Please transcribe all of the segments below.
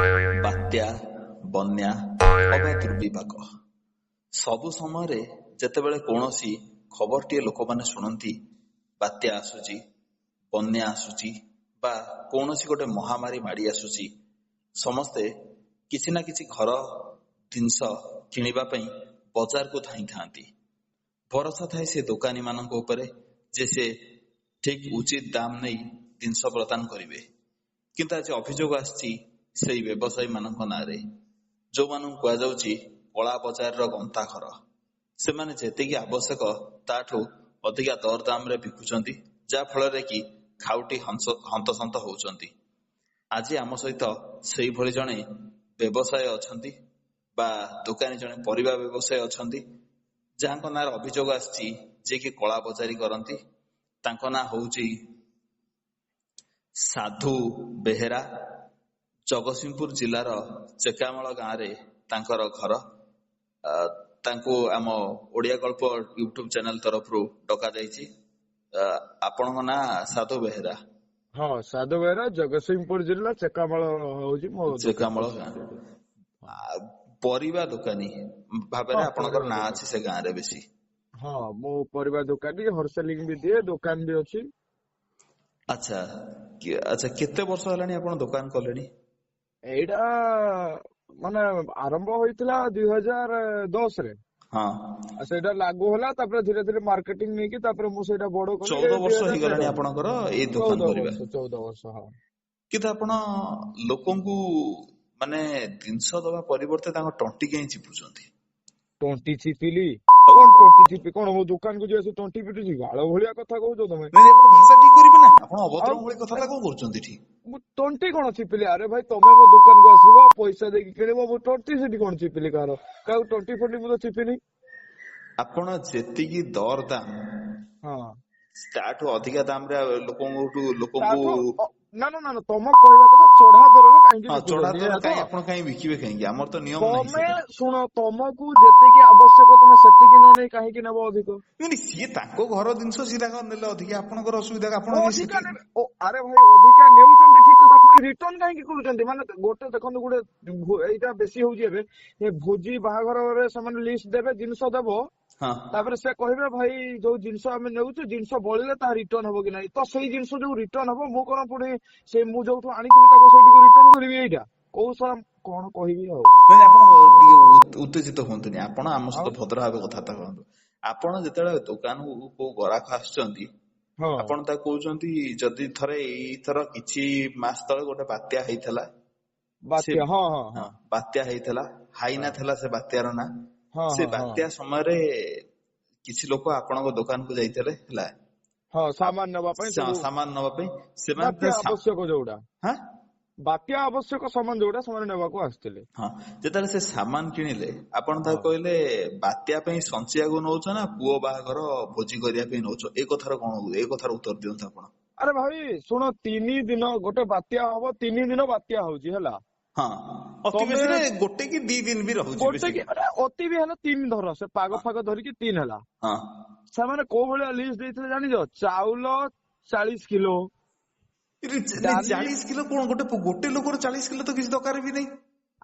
ବାତ୍ୟା, ବନ୍ୟା ଅବା ଦୁର୍ବିପାକ ସବୁ ସମୟରେ ଯେତେବେଳେ କୌଣସି ଖବରଟିଏ ଲୋକମାନେ ଶୁଣନ୍ତି, ବାତ୍ୟା ଆସୁଛି, ବନ୍ୟା ଆସୁଛି ବା କୌଣସି ଗୋଟେ ମହାମାରୀ ମାଡ଼ି ଆସୁଛି, ସମସ୍ତେ କିଛି ନା କିଛି ଘର ଜିନିଷ କିଣିବା ପାଇଁ ବଜାରକୁ ଧାଇଁଥାନ୍ତି। ଭରସା ଥାଏ ସେ ଦୋକାନୀ ମାନଙ୍କ ଉପରେ ଯେ ସେ ଠିକ ଉଚିତ ଦାମ ନେଇ ଜିନିଷ ପ୍ରଦାନ କରିବେ। କିନ୍ତୁ ଆଜି ଅଭିଯୋଗ ଆସିଛି ସେଇ ବ୍ୟବସାୟୀ ମାନଙ୍କ ନାଁରେ, ଯୋଉମାନଙ୍କୁ କୁହାଯାଉଛି କଳା ବଜାରର ଗନ୍ତାଘର। ସେମାନେ ଯେତିକି ଆବଶ୍ୟକ ତାଠୁ ଅଧିକା ଦରଦାମରେ ବିକୁଛନ୍ତି, ଯାହା ଫଳରେ କି ଖାଉଟି ହନ୍ତସନ୍ତ ହଉଛନ୍ତି। ଆଜି ଆମ ସହିତ ସେଇଭଳି ଜଣେ ବ୍ୟବସାୟ ଅଛନ୍ତି ବା ଦୋକାନୀ, ଜଣେ ପରିବା ବ୍ୟବସାୟୀ ଅଛନ୍ତି, ଯାହାଙ୍କ ନାଁରେ ଅଭିଯୋଗ ଆସିଛି ଯିଏକି କଳା ବଜାରୀ କରନ୍ତି। ତାଙ୍କ ନାଁ ହଉଛି ସାଧୁ ବେହେରା। ଜଗତସିଂହପୁର ଜିଲ୍ଲାର ଚେକାମଳ ଗାଁରେ ତାଙ୍କର ଘର। ତାଙ୍କୁ ଆମ ଓଡ଼ିଆ ଗଳ୍ପ ୟୁଟ୍ୟୁବ ଚ୍ୟାନେଲ ତରଫରୁ ଡକାଯାଇଛି। ଆପଣଙ୍କ ନାଁ ସାଧୁ ବେହେରା? ହଁ, ସାଧୁ ବେହେରା, ଜଗତସିଂହପୁର ଜିଲ୍ଲା ଚେକାମଳ ହଉଛି ମୋ ଚେକାମଳ ଗାଁ। ପରିବା ଦୋକାନୀ ଭାବରେ ଆପଣଙ୍କର ନାଁ ଅଛି ସେ ଗାଁରେ ବେଶୀ? ହଁ, ମୁଁ ପରିବା ଦୋକାନୀ, ହୋଲସେଲିଂ ବି ଦିଏ, ଦୋକାନ ବି ଅଛି। ଆଚ୍ଛା ଆଚ୍ଛା, କେତେ ବର୍ଷ ହେଲାଣି ଆପଣ ଦୋକାନ କଲେଣି? ଏଇଟା ମାନେ ଆରମ୍ଭ ହୋଇଥିଲା 2010ରେ। ହଁ, ଆଉ ସେଇଟା ଲାଗୁ ହେଲା, ତାପରେ ଧୀରେ ଧୀରେ ମାର୍କେଟିଂ ନେଇକି ତାପରେ ମୁଁ ସେଇଟା ବଡ କଲି। 14 ବର୍ଷ ହେଇଗଲାଣି ଆପଣଙ୍କର ଏଇ ଦୋକାନ କରିବା? 14 ବର୍ଷ। ହଁ, କିନ୍ତୁ ଆପଣ ଲୋକଙ୍କୁ ମାନେ ଜିନିଷ ଦବା ପରିବର୍ତ୍ତେ ତାଙ୍କ ତଣ୍ଟି କାହିଁ ଚିପୁଛନ୍ତି? ତଣ୍ଟି ଚିପିଲି? କଣ ତଣ୍ଟି ଚିପି? କଣ ମୋ ଦୋକାନକୁ ଯିଏ ଆସି ତଣ୍ଟି ପିଟୁଛି? ଗାଳ ଭଳିଆ କଥା କହୁଛ ତମେ। ନାଇଁ, ଆପଣ ଭାଷା ଠିକ କରିବେ ନା। ଆପଣ ଅଭଦ୍ର ଭଳି କଥାଟା କଣ କରୁଛନ୍ତି ଏଠି? ମୁଁ ତଣ୍ଟି କଣ ଚିପିଲି? ଆରେ ଭାଇ, ତମେ ମୋ ଦୋକାନକୁ ଆସିବ, ପଇସା ଦେଇକି କିଣିବ, ମୁଁ ତଣ୍ଟି ସେଠି କଣ ଚିପିଲି? କାହାକୁ ତଣ୍ଟି ଫଣ୍ଟି ମୁଁ ତ ଚିପିନି। ଆପଣ ଯେତିକି ଦର ଦାମ, ହଁ, ତାଠୁ ଅଧିକା ଦାମରେ ଲୋକଙ୍କୁ ନା, ତମ କହିବା କଥା ଚଢା ଦରରେ କାହିଁକି ହଁ, ଚଢା ବିକୁଛନ୍ତି? ଦର କାହିଁ ଆପଣ କାହିଁ ବିକିବେ କାହିଁକି? ଆମର ତ ନିୟମ ନାହିଁ ତମେ ସେଟା। ଶୁଣ, ତମକୁ ଯେତିକି ଆବଶ୍ୟକ ତମେ ସେତିକି ନ ନେଇ କାହିଁକି ନେବ ଅଧିକ? ସିଏ ତାଙ୍କ ଘର ଜିନିଷ ସିଏ ତାଙ୍କର ନେଲେ ଅଧିକା, ଆପଣଙ୍କର ଅସୁବିଧା। ଆପଣ ଅଧିକା ନେବେ? ଆରେ ଭାଇ, ଅଧିକା ନେଉଛନ୍ତି ଠିକ କଥା, ପୁଣି ରିଟର୍ନ କାହିଁକି କରୁଛନ୍ତି? ମାନେ ଗୋଟେ ଦେଖନ୍ତୁ, ଏଇଟା ବେଶୀ ହଉଛି ଏବେ, ଏ ଭୋଜି ବାହାଘରରେ ସେମାନେ ଲିଷ୍ଟ ଦେବେ, ଜିନିଷ ଦେବ, ହଁ, ତାପରେ ସେ କହିବେ ଭାଇ ଯୋଉ ଜିନିଷ ଆମେ ନେଉଛୁ, ଜିନିଷ ବଳିଲେ ତାହା ରିଟର୍ନ ହବ କି ନାହିଁ? ତ ସେଇ ଜିନିଷ ଯୋଉ ରିଟର୍ନ ହବ, ମୁଁ କଣ ପୁଣି ସେ ମୁଁ ଯୋଉଠୁ ଆଣିଥିବି ତାକୁ ସେଇଠିକୁ ରିଟର୍ନ କରିବି? ଏଇଟା କୋଉ ସାର୍ କଣ କହିବି ଆଉ? ନାଇଁ, ଆପଣ ଟିକେ ଉତ୍ତେଜିତ ହୁଅନ୍ତୁନି। ଆପଣ ଆମ ସହିତ ଭଦ୍ର ଭାବେ କଥାବାର୍ତ୍ତା କରନ୍ତୁ। ଆପଣ ଯେତେବେଳେ ଦୋକାନକୁ କୋଉ ଗରାଖ ଆସୁଛନ୍ତି, ହଁ, ଆପଣ ତାକୁ କହୁଛନ୍ତି, ଯଦି ଥରେ ଏଇଥର କିଛି ମାସ ତଳେ ଗୋଟେ ବାତ୍ୟା ହେଇଥିଲା, ବାତ୍ୟା, ହଁ ହଁ ହଁ, ବାତ୍ୟା ହେଇଥିଲା, ହାଇନା ଥିଲା ସେ ବାତ୍ୟାର ନାଁ। ହଁ ସେ ହଁ ହଁ ବାତ୍ୟା ସମୟରେ କିଛି ଲୋକ ଆପଣଙ୍କ ଦୋକାନକୁ ଯାଇଥିଲେ, ହେଲା, ହଁ, ସାମାନ ନେବା ପାଇଁ, ସବୁ ସାମାନ ନବା ପାଇଁ। ବାତ୍ୟା ସେମାନେ ଆବଶ୍ୟକ ଯୋଉଟା, ହଁ, ବାତ୍ୟା ଆବଶ୍ୟକ ସାମାନ ଯୋଉଟା ସେମାନେ ନେବାକୁ ଆସିଥିଲେ। ହଁ, ଯେତେବେଳେ ସେ ସାମାନ କିଣିଲେ, ଆପଣ ତାକୁ ହଁ, କହିଲେ ବାତ୍ୟା ପାଇଁ ସଞ୍ଚିବାକୁ ନଉଛ ନା ପୁଅ ବାହାଘର ଭୋଜି କରିବା ପାଇଁ ନଉଛ? ଏ କଥାର ଉତ୍ତର ଦିଅନ୍ତୁ ଆପଣ। ଆରେ ଭାଇ ଶୁଣ, 3 ଦିନ ଗୋଟେ ବାତ୍ୟା ହବ, 3 ଦିନ ବାତ୍ୟା ହଉଛି, ହେଲା। ହଁ, ଅତି ତମେ ବେଶୀରେ 1 କି 2 ଦିନ ବି ରହୁଛି। ଗୋଟେ କି ଅତି ବି ହେଲା 3 ଧର, ସେ ପାଗ ଫାଗ ଧରିକି 3 ହେଲା। ହଁ, ସେମାନେ କୋଉ ଭଳିଆ ଲିଷ୍ଟ ଦେଇଥିଲେ ଜାଣିଛ? ଚାଉଳ 40 କିଲୋ, 40 କିଲୋ କଣ? ଗୋଟେ ଲୋକର 40 କିଲୋ ତ କିଛି ଦରକାର ବି ନାହିଁ।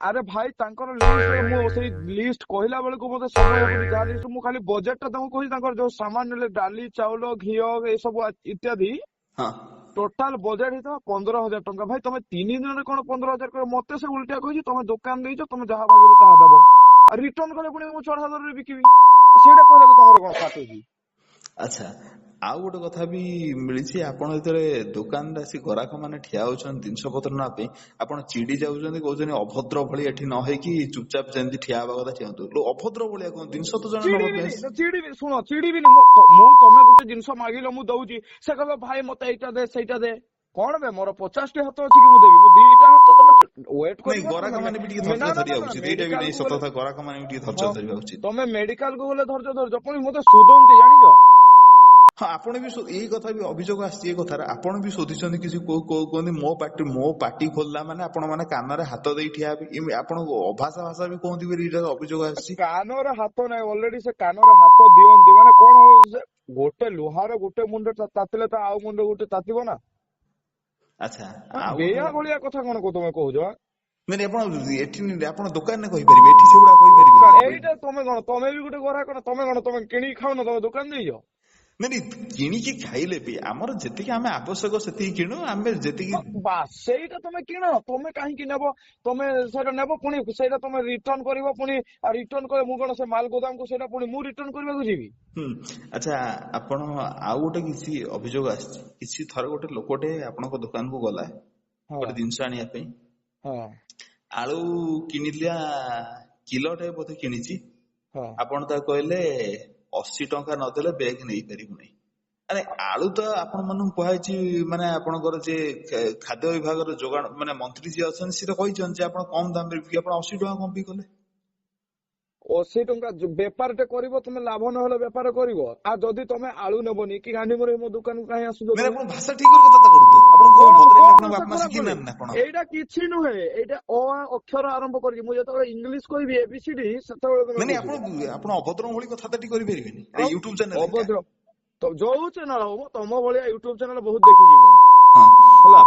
ଆରେ ଭାଇ, ତାଙ୍କର ଲିଷ୍ଟ, ମୁଁ ସେଇ ଲିଷ୍ଟ କହିଲା ବେଳକୁ ମତେ ସମୟ ହବନି। ଯାହା ଲିଷ୍ଟ ମୁଁ ଖାଲି ବଜେଟ ଟା ତାଙ୍କୁ କହୁଛି, ତାଙ୍କର ଯୋଉ ସାମାନ ନେଲେ, ଡାଲି, ଚାଉଳ, ଘିଅ, ଏ ସବୁ ଇତ୍ୟାଦି, ହଁ, ଟୋଟାଲ ବଜେଟ ହେଇଥିବ 15,000 ଟଙ୍କା। ଭାଇ ତମେ 3 ଦିନରେ କଣ 15,000 କରିବ? ମତେ ସେ ଉଲ୍ଟା କହିଛି, ତମେ ଦୋକାନ ଦେଇଛ, ତମେ ଯାହା ମାଗିବ ତାହା ଦବ, ଆଉ ରିଟର୍ନ କଲେ ପୁଣି ମୁଁ ଚଢା ଦରରେ ବିକିବି। ସେଇଟା କହିବାକୁ ତମର କଣ କାଟୁଛି? ଆଚ୍ଛା, ଆଉ ଗୋଟେ କଥା ବି ମିଳିଛି, ଆପଣ ଯେତେବେଳେ ଦୋକାନରେ ଆସି ଗରାଖ ମାନେ ଠିଆ ହଉଛନ୍ତି ଜିନିଷ ପତ୍ର ନେବା ପାଇଁ, ଆପଣ ଚିଡି ଯାଉଛନ୍ତି, କହୁଛନ୍ତି ଅଭଦ୍ର ଭଳି ଏଠି ନ ହେଇକି ଚୁପଚାପ ଯେମିତି ଠିଆ ହବା କଥା ଠିଆନ୍ତୁ। ଅଭଦ୍ର ଭଳିଆ କଣ? ଜିନିଷ ତ ଜଣେ ନବା ପାଇଁ ଶୁଣ, ଚିଡିବିନି ମୁଁ। ତମେ ଗୋଟେ ଜିନିଷ ମାଗିଲ, ମୁଁ ଦଉଛି, ସେ କହିବ ଭାଇ ମତେ ଏଇଟା ଦେ, ସେଇଟା ଦେ। କଣ ବେ, ମୋର 50ଟି ହାତ ଅଛି କି ମୁଁ ଦେବି? ମୁଁ 2ଟା ହାତ, ତମେ ୱେଟ୍ ନାଇଁ, କରିବ ଗରାଖ ମାନେ ବି ଟିକେ ଧୈର୍ଯ୍ୟ ଧରିବା ଉଚିତ। ଏଇଟା ବି ମେଡିକାଲ ନାଇଁ, କୁ ସତ ଗଲେ, କଥା, ଗରାଖ ମାନେ ବି ଟିକେ ଧୈର୍ଯ୍ୟ ହଁ, ଧରିବା ଉଚିତ। ତମେ ମେଡିକାଲ କୁ ଗଲେ ଧୈର୍ଯ୍ୟ, ପୁଣି ମତେ ଶୋଧନ୍ତି, ଜାଣିଛ? ହଁ, ଆପଣ ବି ଏଇ କଥା ବି ଅଭିଯୋଗ ଆସିଛି, ଏ କଥାରେ ଆପଣ ବି ଶୋଧିଛନ୍ତି କିଛି। କୁହନ୍ତି ମୋ ପାଟି ଖୋଲିଲା ମାନେ ଆପଣ ମାନେ କାନରେ ହାତ ଦେଇ ଠିଆ ହେବେ। ଆପଣ ଅଭାଷା ଭାଷା ବି କୁହନ୍ତି ବୋଲି ଏଇଟା ଅଭିଯୋଗ ଆସିଛି। କାନରେ ହାତ ନାହିଁ, ଅଲରେଡି ସେ କାନରେ ହାତ ଦିଅନ୍ତି। ମାନେ କଣ ହଉଛି, ଗୋଟେ ଲୁହାର ଗୋଟେ ମୁଣ୍ଡ ତାତିଲେ ତା ଆଉ ମୁଣ୍ଡ ଗୋଟେ ତାତିବ ନା? ଆଚ୍ଛା, ବେୟା ଭଳିଆ କଥା କଣ ତମେ କହୁଛ? ନାଇଁ ଆପଣ ଏଠି ଆପଣ ଦୋକାନରେ କହିପାରିବେ, ଏଠି ସେଗୁଡା କହିପାରିବେନି। ଏଇଟା ତମେ କଣ, ତମେ ବି ଗୋଟେ ଗରାଖ ନା, ତମେ କିଣିକି ଖାଉନ, ତମେ ଦୋକାନ ଦେଇଛ। ନାଇଁ କିଣିକି ଖାଇଲେ ବି ଆମର ଯେତିକି ଆମେ ଆବଶ୍ୟକ ସେତିକି କିଣୁ, ଆମେ ଯେତିକି ବାସ୍ ସେଇଟା ତମେ କିଣ, ତମେ କାହିଁକି ନେବ, ତମେ ସେଇଟା ନେବ ପୁଣି ସେଇଟା ତମେ ରିଟର୍ନ କରିବ, ପୁଣି ରିଟର୍ନ କରେ ମୁଁ କଣ ସେ ମାଲ ଗୋଦାମକୁ ସେଇଟା ପୁଣି ମୁଁ ରିଟର୍ନ କରିବାକୁ ଯିବି। ଆଚ୍ଛା ଆପଣ ଆଉ ଗୋଟେ କିଛି ଅଭିଯୋଗ ଆସିଛି, କିଛି ଥରେ ଗୋଟେ ଲୋକଟେ ଆପଣଙ୍କ ଦୋକାନକୁ ଗଲା ହଁ ଗୋଟେ ଜିନିଷ ଆଣିବା ପାଇଁ, ହଁ ଆଳୁ କିଣିଲା କିଲୋଟେ ବୋଧେ କିଣିଛି, ହଁ ଆପଣ ତାକୁ କହିଲେ 80 ଟଙ୍କା ନଦେଲେ ବ୍ୟାଗ ନେଇପାରିବୁନି। ଆରେ ଆଳୁ ତ ଆପଣ ମାନଙ୍କୁ କୁହାଯାଇଛି, ମାନେ ଆପଣଙ୍କର ଯେ ଖାଦ୍ୟ ବିଭାଗର ଯୋଗାଣ ମାନେ ମନ୍ତ୍ରୀ ଯିଏ ଅଛନ୍ତି ସିଏ ତ କହିଛନ୍ତି ଯେ ଆପଣ କମ ଦାମରେ ବିକି, ଆପଣ 80 ଟଙ୍କା କଣ ପାଇଁ କଲେ? 80 ଟଙ୍କା ବେପାରଟେ କରିବ, ତମେ ଲାଭ ନହେଲେ ବେପାର କରିବ। ଆଉ ଯଦି ତମେ ଆଳୁ ନେବନି କି ଗାଣ୍ଡି ମୋ ଦୋକାନକୁ କାହିଁ ଆସୁଛ ମାନେ ତମେ? ଆପଣ ଭାଷା ଠିକ କରି କଥାବାର୍ତ୍ତା କରନ୍ତୁ, ଆପଣଙ୍କୁ କଣ ଭଦ୍ରାମୀ କଣ ଆପଣଙ୍କ ଭାଷା ବାପା ମା ଖରାପ କଲି? ଶିଖିନାହାନ୍ତି ନା କଣ? ଏଇଟା କିଛି ନୁହେଁ, ଏଇଟା ଅକ୍ଷର ଆରମ୍ଭ କରିକି ମୁଁ ଯେତେବେଳେ ଇଂଲିଶ କହିବି ABCD ସେତେବେଳେ ତମେ ନାଇଁ ବୁଝିବ। ଆପଣ ଅଭଦ୍ର ଭଳି କଥାବାର୍ତ୍ତା କରିପାରିବେନି, ଆଉ ୟୁଟ୍ୟୁବ ଚ୍ୟାନେଲ ଏକା। ଅଭଦ୍ର ତ ଯୋଉ ଚ୍ୟାନେଲ ହବ, ତମ ଭଳିଆ ୟୁଟ୍ୟୁବ ଚ୍ୟାନେଲ ବହୁତ ଦେଖିଛି ମୁଁ ହଁ ହେଲା।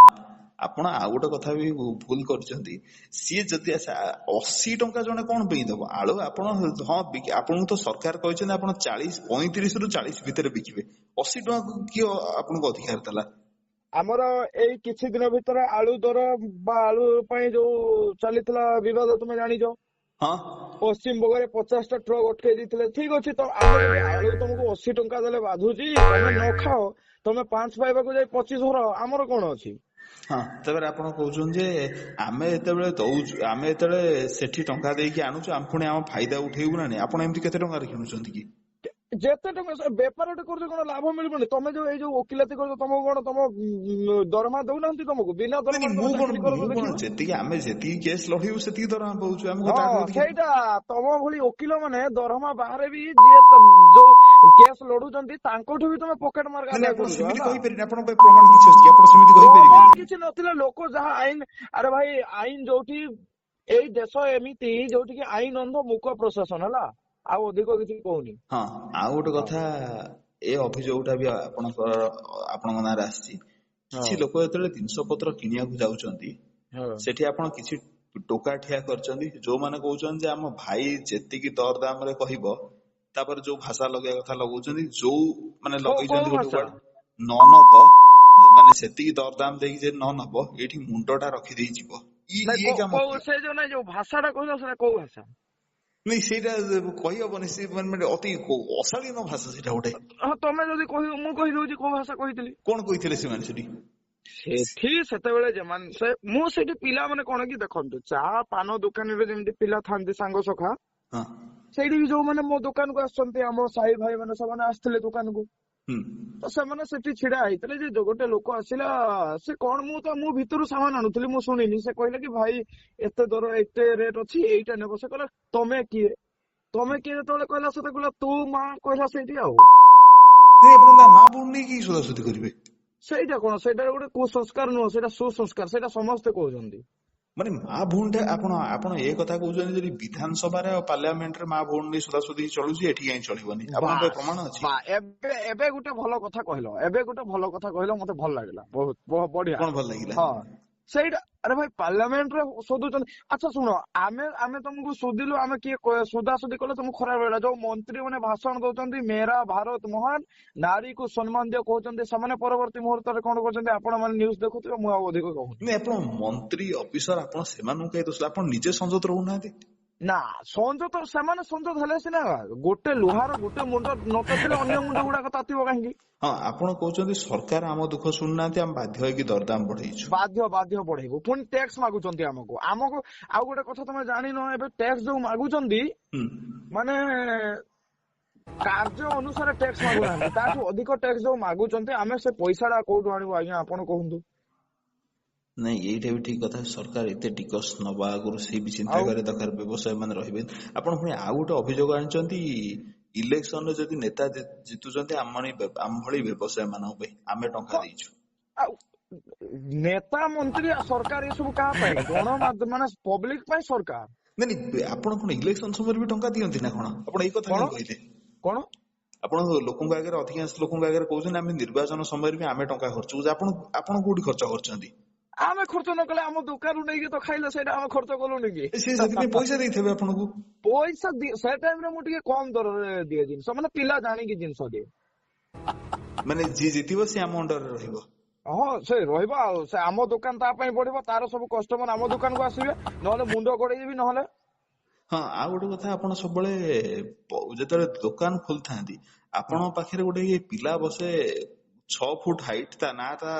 ଆପଣ ଆଉ ଗୋଟେ କଥା ବି ଭୁଲ କରିଛନ୍ତି, ସିଏ ଯଦି 80 ଟଙ୍କା ଜଣେ କଣ ପାଇଁ ଦବ ଆଳୁ? ଆପଣ ହଁ ଆପଣଙ୍କୁ ତ ସରକାର କହିଛନ୍ତି ଆପଣ 35 ରୁ 40 ଭିତରେ ବିକିବେ, 80 ଟଙ୍କା କିଏ ଆପଣଙ୍କୁ ଅଧିକାର ଦେଲା? ଆମର ଏଇ କିଛି ଦିନ ଭିତରେ ଆଳୁ ଦର ବା ଆଳୁ ପାଇଁ ଯୋଉ ଚାଲିଥିଲା ବିବାଦ ତୁମେ ଜାଣିଛ। ହଁ ପଶ୍ଚିମବଙ୍ଗରେ 50ଟା ଟ୍ରକ୍ ଅଟକେଇ ଦେଇଥିଲେ। ଠିକ ଅଛି, ତ ଆମେ ଯଦି ଆଳୁ ତମକୁ 80 ଟଙ୍କା ଦେଲେ ବାଧୁଛି, ତମେ ନ ଖାଅ, ତମେ 5 ପାଇବାକୁ ଯାଇ 25 ଧର, ଆମର କଣ ଅଛି? ହଁ ତାପରେ ଆପଣ କହୁଛନ୍ତି ଯେ ଆମେ ଯେତେବେଳେ ଦଉଛୁ, ଆମେ ଯେତେବେଳେ ସେଠି ଟଙ୍କା ଦେଇକି ଆଣୁଛୁ, ଆମେ ପୁଣି ଆମ ଫାଇଦା ଉଠେଇବୁ ନା ନାଇଁ? ଆପଣ ଏମିତି କେତେ ଟଙ୍କାରେ କିଣୁଛନ୍ତି କି? ଯେତେ ଟଙ୍କା ବେପାରଟେ କରୁଛ କଣ ଲାଭ ମିଳିବନି? ତମେ ଯୋଉ ଏଇ ଯୋଉ ଓକିଲାତି କରୁଛ, ତମକୁ କଣ ତମ ଦରମା ଦଉନାହାନ୍ତି? ତମକୁ ବିନା ନାଇଁ ଦରମାରେ ତମେ ଚାକିରି କରୁଛ, ମୁଁ କଣ ଦେଖିବ। ଯେତିକି ଆମେ ଯେତିକି କେସ୍ ଲଢିବୁ ସେତିକି ଦରମା ପାଉଛୁ, ଆମକୁ ହଁ ତାଠୁ ଅଧିକା? ସେଇଟା, ତମ ଭଳି ଓକିଲ ମାନେ ଦରମା ବାହାରେ ବି ଯିଏ ଯୋଉ କେସ୍ ଲଢୁଛନ୍ତି ତାଙ୍କଠୁ ବି ତମେ ପକେଟ ମାର୍କ ନାଇଁ ଆଦାୟ ଆପଣ କରୁଛ ସେମିତି ହେଲା। କହିପାରିବେନି, ଆପଣଙ୍କ ପାଇଁ ପ୍ରମାଣ କିଛି ଅଛି କି? ଆପଣ ସେମିତି ପ୍ରମାଣ କହିପାରିବେନି। କିଛି ନଥିଲେ ଲୋକ ଯାହା ଆଇନ, ଆରେ ଭାଇ ଆଇନ ଯୋଉଠି, ଏଇ ଦେଶ ଏମିତି ଯୋଉଠି କି ଆଇନ ଅନ୍ଧ ମୁକ ପ୍ରଶାସନ ହେଲା, ଆଉ ଅଧିକ କିଛି କହୁନି। ହଁ ଆଉ ଗୋଟେ ହଁ କଥା, ଏ ଅଭିଯୋଗଟା ବି ଆପଣଙ୍କ ନାଁରେ ଆସିଛି। ହଁ କିଛି ଲୋକ ଯେତେବେଳେ ଜିନିଷ ପତ୍ର କିଣିବାକୁ ଯାଉଛନ୍ତି, ହଁ ସେଠି ଆପଣ କିଛି ଟୋକା ଠିଆ କରିଛନ୍ତି, ଯୋଉମାନେ କହୁଛନ୍ତି ଯେ ଆମ ଭାଇ ଯେତିକି ଦର ଦାମ ରେ କହିବ, ତାପରେ ଯୋଉ ଭାଷା ଲଗେଇବା କଥା ଲଗାଉଛନ୍ତି, ଯୋଉ ମାନେ କୋଉ ଲଗେଇଛନ୍ତି ଗୋଟେ ଭାଷା? ୱାର୍ଡ ନ ନବ, ମାନେ ସେତିକି ଦରଦାମ ଦେଇକି ଯଦି ନ ନବ, ଏଇଠି ମୁଣ୍ଡ ଟା ରଖିଦେଇ ଯିବ। ନାଇଁ ଇଏ କାମ କୋଉ କିଏ? ସେ ଯୋଉ ନାଇଁ ଯୋଉ ଭାଷାଟା କହିଲ, ସେଟା କୋଉ ଭାଷା? ନାଇଁ ସେଇଟା କହିହବନି, ସେ ମାନେ ଅତି ଅଶାଳୀନ ଭାଷା ସେଇଟା ଗୋଟେ। ହଁ ତମେ ଯଦି କହିବ, ମୁଁ କହିଦଉଛି କୋଉ ଭାଷା କହିଥିଲି। କଣ କହିଥିଲେ ସେମାନେ ସେଠି? ସେଠି ସେତେବେଳେ ଯେମାନେ ମୁଁ ସେଇଠି ପିଲାମାନେ କଣ କି ଦେଖନ୍ତୁ, ଚା ପାନ ଦୋକାନରେ ଯେମିତି ପିଲା ଥାନ୍ତି ସାଙ୍ଗ ସଖା, ହଁ ସେଇଠି ବି ଯୋଉମାନେ ମୋ ଦୋକାନକୁ ଆସୁଛନ୍ତି, ଆମ ସାହି ଭାଇ ମାନେ ସେମାନେ ଆସିଥିଲେ ଦୋକାନକୁ, ହୁଁ ତ ସେମାନେ ସେଠି ଛିଡା ହେଇଥିଲେ। ଯେ ଗୋଟେ ଲୋକ ଆସିଲା, ସେ କଣ, ମୁଁ ଭିତରୁ ସାମାନ ଆଣୁଥିଲି, ମୁଁ ଶୁଣିନି, ସେ କହିଲେ କି ଭାଇ ଏତେ ଦର ଏତେ ରେଟ୍ ଅଛି, ଏଇଟା ନେବ। ସେ କହିଲା ତମେ କିଏ? ତମେ କିଏ ଯେତେବେଳେ କହିଲା, ସେତେ କହିଲା ତୁ ମା କହିଲା ସେଇଠି ଆଉ। ଆପଣ ତା ମା ଭଉଣୀ ନେଇକି ସୋଦାସୋଦି କରିବେ? ସେଇଟା କଣ, ସେଇଟା ଗୋଟେ କୁସଂସ୍କାର ନୁହଁ, ସେଇଟା ସୁସଂସ୍କାର, ସେଇଟା ସମସ୍ତେ କହୁଛନ୍ତି। ମାନେ ମା ଭଉଣୀ ଟା ଆପଣ ଏ କଥା କହୁଛନ୍ତି, ଯଦି ବିଧାନସଭାରେ ଆଉ ପାର୍ଲାମେଣ୍ଟରେ ମା ଭଉଣୀ ନେଇ ସୋଦାସୋଦି ଚଳୁଛି, ଏଠି କାହିଁ ଚଳିବନି? ଆପଣଙ୍କ ପାଇଁ ବାସ୍ ପ୍ରମାଣ ଅଛି? ବା ଏବେ ଗୋଟେ ଭଲ କଥା କହିଲ, ଏବେ ଗୋଟେ ଭଲ କଥା କହିଲ, ମତେ ଭଲ ଲାଗିଲା, ବହୁତ ବଢିଆ। କଣ ଭଲ ଲାଗିଲା? ହଁ ସେଇଟା, ଆରେ ଭାଇ ପାର୍ଲାମେଣ୍ଟରେ ଶୋଧୁଛନ୍ତି। ଆଚ୍ଛା ଶୁଣ, ଆମେ ତମକୁ ଶୋଧିଲୁ, ଆମେ କିଏ ସୋଦାସୋଦି କଲେ ତମକୁ ଖରାପ ଲାଗିଲା? ଯୋଉ ମନ୍ତ୍ରୀ ମାନେ ଭାଷଣ ଦଉଛନ୍ତି, ମେରା ଭାରତ ମହାନ, ନାରୀକୁ ସମ୍ମାନ ଦିଅ କହୁଛନ୍ତି, ସେମାନେ ପରବର୍ତ୍ତୀ ମୁହୂର୍ତ୍ତରେ କଣ କରୁଛନ୍ତି ଆପଣ ମାନେ ନ୍ୟୁଜ ଦେଖୁଥିବେ, ମୁଁ ଆଉ ଅଧିକ କହୁନି। ନାଇଁ ଆପଣ ମନ୍ତ୍ରୀ ଅଫିସର, ଆପଣ ସେମାନଙ୍କୁ କାହିଁ ଦୋଷ? ଆପଣ ନିଜେ ସଂଯତ ରହୁନାହାନ୍ତି? ନା ସଂଯତ, ସେମାନେ ସଂଯତ ହେଲେ ସିନା, ଗୋଟେ ଲୁହାର ଗୋଟେ ମୁଣ୍ଡ ନ ତାତିଲେ ଅନ୍ୟ ମୁଣ୍ଡ ଗୁଡାକ ତାତିବ କାହିଁକି? ହଁ ଆପଣ କହୁଛନ୍ତି ସରକାର ଆମ ଦୁଃଖ ଶୁଣୁନାହାନ୍ତି, ଆମେ ବାଧ୍ୟ ହେଇକି ଦରଦାମ ବଢେଇଛୁ। ବାଧ୍ୟ ବଢେଇବୁ, ପୁଣି ଟ୍ୟାକ୍ସ ମାଗୁଛନ୍ତି ଆମକୁ। ଆଉ ଗୋଟେ କଥା ତମେ ଜାଣିନ, ଏବେ ଟ୍ୟାକ୍ସ ଯୋଉ ମାଗୁଛନ୍ତି, ହୁଁ ମାନେ କାର୍ଯ୍ୟ ଅନୁସାରେ ଟ୍ୟାକ୍ସ ମାଗୁନାହାନ୍ତି, ତାଠୁ ଅଧିକ ଟ୍ୟାକ୍ସ ଯୋଉ ମାଗୁଛନ୍ତି, ଆମେ ସେ ପଇସା ଟା କୋଉଠୁ ଆଣିବୁ ଆଜ୍ଞା ଆପଣ କୁହନ୍ତୁ? ନାଇଁ ଏଇଟା ବି ଠିକ କଥା, ସରକାର ଏତେ ଟିକସ ନବା ଆଗରୁ ସେ ବି ଚିନ୍ତା ଆଉ କରିବା ଦରକାର, ବ୍ୟବସାୟ ମାନେ ରହିବେ। ଆପଣ ପୁଣି ଆଉ ଗୋଟେ ଅଭିଯୋଗ ଆଣିଛନ୍ତି, ଇଲେକ୍ସନରେ ଯଦି ନେତା ଜିତୁଛନ୍ତି ଆମ ଭଳି ବ୍ୟବସାୟ ମାନଙ୍କ ପାଇଁ ଆମେ ଟଙ୍କା ହଁ, ଦେଇଛୁ। ଆଉ ନେତା ମନ୍ତ୍ରୀ ସରକାର ଏସବୁ କାହା ପାଇଁ? ମାନେ ପବ୍ଲିକ ପାଇଁ ସରକାର। ନାଇଁ ଆପଣ କଣ ଇଲେକ୍ସନ ସମୟରେ ବି ଟଙ୍କା ଦିଅନ୍ତି ନା କଣ? ଆପଣ ଏଇ କଥା କଣ କାହିଁ କହିଲେ? କଣ ଆପଣ ଲୋକଙ୍କ ଆଗରେ, ଅଧିକାଂଶ ଲୋକଙ୍କ ଆଗରେ କହୁଛନ୍ତି ଆମେ ନିର୍ବାଚନ ସମୟରେ ବି ଆମେ ଟଙ୍କା ଖର୍ଚ୍ଚ କରୁଛୁ। ଆପଣ କୋଉଠି ଖର୍ଚ୍ଚ କରୁଛନ୍ତି? ଆମେ ଖର୍ଚ୍ଚ ନ କଲେ ଆମ ଦୋକାନରୁ ନେଇକି ତ ଖାଇଲେ ସେଇଟା ଆମେ ଖର୍ଚ୍ଚ କଲୁନି କି? ସେ ସେଥିପାଇଁ ପଇସା ଦେଇଥିବେ ଆପଣଙ୍କୁ। ପଇସା ସେ ଟାଇମରେ ମୁଁ ଟିକେ କମ ଦରରେ ଦିଏ ଜିନିଷ, ମାନେ ପିଲା ଜାଣିକି ଜିନିଷ ଦିଏ। ମାନେ ଯିଏ ଜିତିବ ସେ ଆମ ଅଣ୍ଡରରେ ରହିବ। ହଁ ସେ ରହିବ ଆଉ, ସେ ଆମ ଦୋକାନ ତା ପାଇଁ ବଢିବ, ତାର ସବୁ କଷ୍ଟମର ଆମ ଦୋକାନକୁ ଆସିବେ, ନହେଲେ ମୁଣ୍ଡ ଗୋଡେଇବି ନହେଲେ। ହଁ ଆଉ ଗୋଟେ କଥା, ଆପଣ ସବୁବେଳେ ଯେତେବେଳେ ଦୋକାନ ଖୋଲିଥାନ୍ତି ଆପଣଙ୍କ ପାଖରେ ଗୋଟେ ଇଏ ପିଲା ବସେ 6 ଫୁଟ ହାଇଟ୍, ତା ନା ତା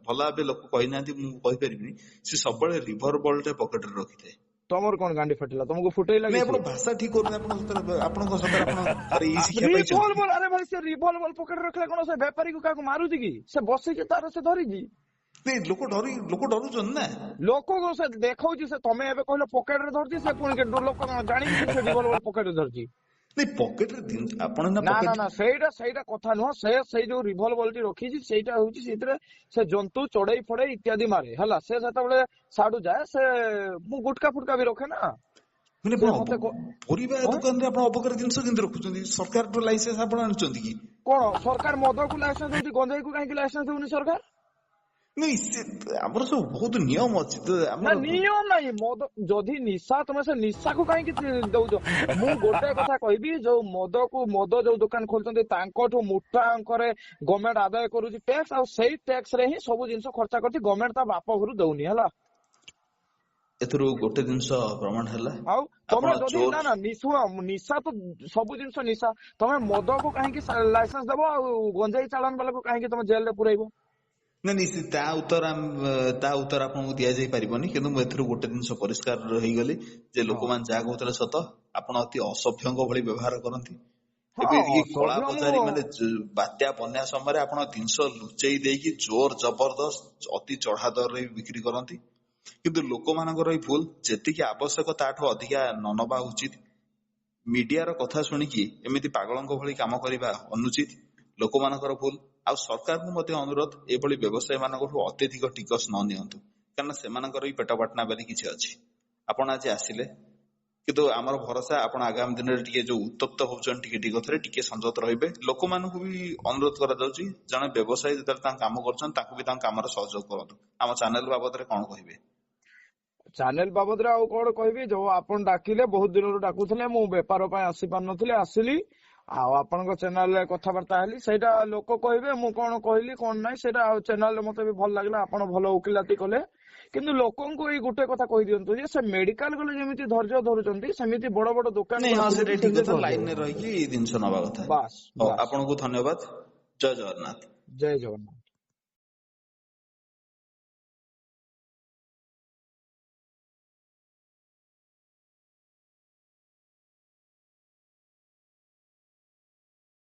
ଭଲ ଭାବେ ଲୋକ କହିନାହାନ୍ତି, ମୁଁ କହିପାରିବିନି। ସେ ସବୁବେଳେ ରିଭଲଭର ଟେ ପକେଟରେ ରଖିଥାଏ। ତମର କଣ ଗାଣ୍ଡି ଫାଟିଲା, ତମକୁ ଫୁଟେଇଲା ନାଇଁ ଆପଣ କିଛି? ଭାଷା ଠିକ କରୁନି। ଆପଣଙ୍କ ସତରେ ଆପଣ ଏଇ ଶିକ୍ଷା ପାଇଛନ୍ତି? ରିଭଲଭର, ଆରେ ଭାଇ ସେ ରିଭଲଭର ପକେଟରେ ରଖିଲେ କଣ ସେ ବେପାରୀକୁ କାହାକୁ ମାରୁଛି କି? ସେ ବସିକି ତାର ସେ ଧରିଛି। ଲୋକ ଡରୁଛନ୍ତି ନା। ଲୋକ ସେ ଦେଖଉଛି, ସେ ତମେ ଏବେ କହିଲ ପକେଟରେ ଧରିଛି, ସେ ପୁଣି ଲୋକ ଜାଣିକି ସେ ରିଭଲଭର ପକେଟରେ ଧରିଛି। ନାଇଁ ପକେଟରେ ଆପଣ ନା ନା ପକେଟ। ନା ନା ସେଇଟା କଥା ନୁହଁ। ସେଇ ଯୋଉ ରିଭଲଭରଟି ରଖିଛି ସେଇଟା ହଉଛି, ସେଇଥିରେ ସେ ଜନ୍ତୁ ଚଢେଇ ଫଡେଇ ଇତ୍ୟାଦି ମାରେ ହେଲା। ସେ ଯେତେବେଳେ ସାଡୁ ଯାଏ, ସେ ମୁଁ ଗୁଟକା ଫୁଟକା ବି ରଖେ ନା। ମାନେ ସେ ଆପଣ ମତେ ପରିବା ଦୋକାନରେ ଆପଣ ଅପକାର ଜିନିଷ କେମିତି ରଖୁଛନ୍ତି? ସରକାରଙ୍କ ଲାଇସେନ୍ସ ଆପଣ ଆଣୁଛନ୍ତି କି? କଣ ସରକାର ମଦକୁ ଲାଇସେନ୍ସ ଦଉଛି, ଗଞ୍ଜେଇକୁ କାହିଁକି ଲାଇସେନ୍ସ ଦଉନି ସରକାର? ନାଇଁ ଆମର ସବୁ ବହୁତ ନିୟମ ଅଛି ତ ନା ଆମର। ନିୟମ ନାହିଁ। ମଦ ଯଦି ନିଶା, ତମେ ସେ ନିଶାକୁ କାହିଁକି ଦଉଛ? ମୁଁ ଗୋଟେ କଥା କହିବି, ଯୋଉ ମଦ ଯୋଉ ଦୋକାନ ଖୋଲୁଛନ୍ତି ତାଙ୍କଠୁ ମୋଟା ଅଙ୍କରେ ଗଭର୍ଣ୍ଣମେଣ୍ଟ ଆଦାୟ କରୁଛି ଟ୍ୟାକ୍ସ, ଆଉ ସେଇ ଟ୍ୟାକ୍ସ ରେ ହିଁ ସବୁ ଜିନିଷ ଖର୍ଚ୍ଚ କରୁଛି। ଗଭର୍ଣ୍ଣମେଣ୍ଟ ତା ବାପ ଘରୁ ଦଉନି ହେଲା। ଏଥିରୁ ଗୋଟେ ଜିନିଷ ପ୍ରମାଣ ହେଲା, ଆଉ ଆପଣ ତମେ ଯଦି ଚୋର। ନା ନିଶା ତ ସବୁ ଜିନିଷ ନିଶା, ତମେ ମଦକୁ କାହିଁକି ଲାଇସେନ୍ସ ଦବ, ଆଉ ଗଞ୍ଜେଇ ଚାଲାଣ ବାଲାକୁ କାହିଁକି ତମେ ଜେଲରେ ପୁରେଇବ? ନାଇଁ ତା ଉତ୍ତର ଆପଣଙ୍କୁ ଦିଆଯାଇ ପାରିବନି, କିନ୍ତୁ ମୁଁ ଏଥିରୁ ଗୋଟେ ଜିନିଷ ପରିଷ୍କାର ହେଇଗଲି ଯେ ହଁ ଲୋକମାନେ ଯାହା କହୁଥିଲେ ସତ। ଆପଣ ଅତି ଅସଭ୍ୟଙ୍କ ଭଳି ବ୍ୟବହାର କରନ୍ତି। ଏବେ ହଁ ଟିକେ କଳା ଅସଭ୍ୟ ବଜାରୀ, ମୁଁ ମାନେ ବାତ୍ୟା ବନ୍ୟା ସମୟରେ ଆପଣ ଜିନିଷ ଲୁଚେଇ ଦେଇକି ଜୋର ଜବରଦସ୍ତ ଅତି ଚଢା ଦରରେ ବିକ୍ରି କରନ୍ତି। କିନ୍ତୁ ଲୋକମାନଙ୍କର ଏଇ ଭୁଲ, ଯେତିକି ଆବଶ୍ୟକ ତାଠୁ ଅଧିକା ନ ନବା ଉଚିତ। ମିଡିଆର କଥା ଶୁଣିକି ଏମିତି ପାଗଳଙ୍କ ଭଳି କାମ କରିବା ଅନୁଚିତ। ଲୋକମାନଙ୍କର ଭୁଲ। ଆଉ ସରକାରଙ୍କୁ ମଧ୍ୟ ଅନୁରୋଧ, ଏଭଳି ବ୍ୟବସାୟୀ ମାନଙ୍କଠୁ ଅତ୍ୟଧିକ ଟିକସ ନ ନିଅନ୍ତୁ, କାରଣ ସେମାନଙ୍କର ବି ପେଟ ପାଟଣା ବୋଲି କିଛି ଅଛି। ଆପଣ ଆଜି ଆସିଲେ, କିନ୍ତୁ ଆମର ଭରସା ଆପଣ ଆଗାମୀ ଦିନରେ ଟିକେ ଯୋଉ ଉତ୍ତପ୍ତ ହଉଛନ୍ତି ଟିକେ କଥାରେ ଟିକେ ସଂଯତ ରହିବେ। ଲୋକମାନଙ୍କୁ ବି ଅନୁରୋଧ କରାଯାଉଛି, ଜଣେ ବ୍ୟବସାୟୀ ଯେତେବେଳେ ତାଙ୍କ କାମ କରୁଛନ୍ତି ତାଙ୍କୁ ବି ତାଙ୍କ କାମରେ ସହଯୋଗ କରନ୍ତୁ। ଆମ ଚ୍ୟାନେଲ ବାବଦରେ କଣ କହିବେ? ଚ୍ୟାନେଲ ବାବଦରେ ଆଉ କଣ କହିବି, ଯୋଉ ଆପଣ ଡାକିଲେ, ବହୁତ ଦିନରୁ ଡାକୁଥିଲେ, ମୁଁ ବେପାର ପାଇଁ ଆସି ପାରୁନଥିଲି, ଆସିଲି। ଆଉ ଆପଣଙ୍କ ଚ୍ୟାନେଲରେ କଥାବାର୍ତ୍ତା ହେଲି, ସେଇଟା ଲୋକ କହିବେ ମୁଁ କଣ କହିଲି କଣ ନାହିଁ, ସେଇଟା ଚ୍ୟାନେଲରେ ମତେ ବି ଭଲ ଲାଗିଲା, ଆପଣ ଭଲ ଓକିଲାତି କଲେ। କିନ୍ତୁ ଲୋକଙ୍କୁ ଏଇ ଗୋଟେ କଥା କହିଦିଅନ୍ତୁ ଯେ, ସେ ମେଡିକାଲ ଗଲେ ଯେମିତି ଧୈର୍ଯ୍ୟ ଧରୁଛନ୍ତି, ସେମିତି ବଡ ବଡ ଦୋକାନକୁ ନାଇଁ ହଁ ଆସିଲେ ସେଟା ବି ଠିକ ସେମିତି କଥା, ଧୈର୍ଯ୍ୟ ଲାଇନରେ ଧରନ୍ତୁ। ରହିକି ଜିନିଷ ନବା କଥା। ବାସ୍ ହଉ, ବାସ୍। ଆପଣଙ୍କୁ ଧନ୍ୟବାଦ। ଜୟ ଜଗନ୍ନାଥ। ଜୟ ଜଗନ୍ନାଥ।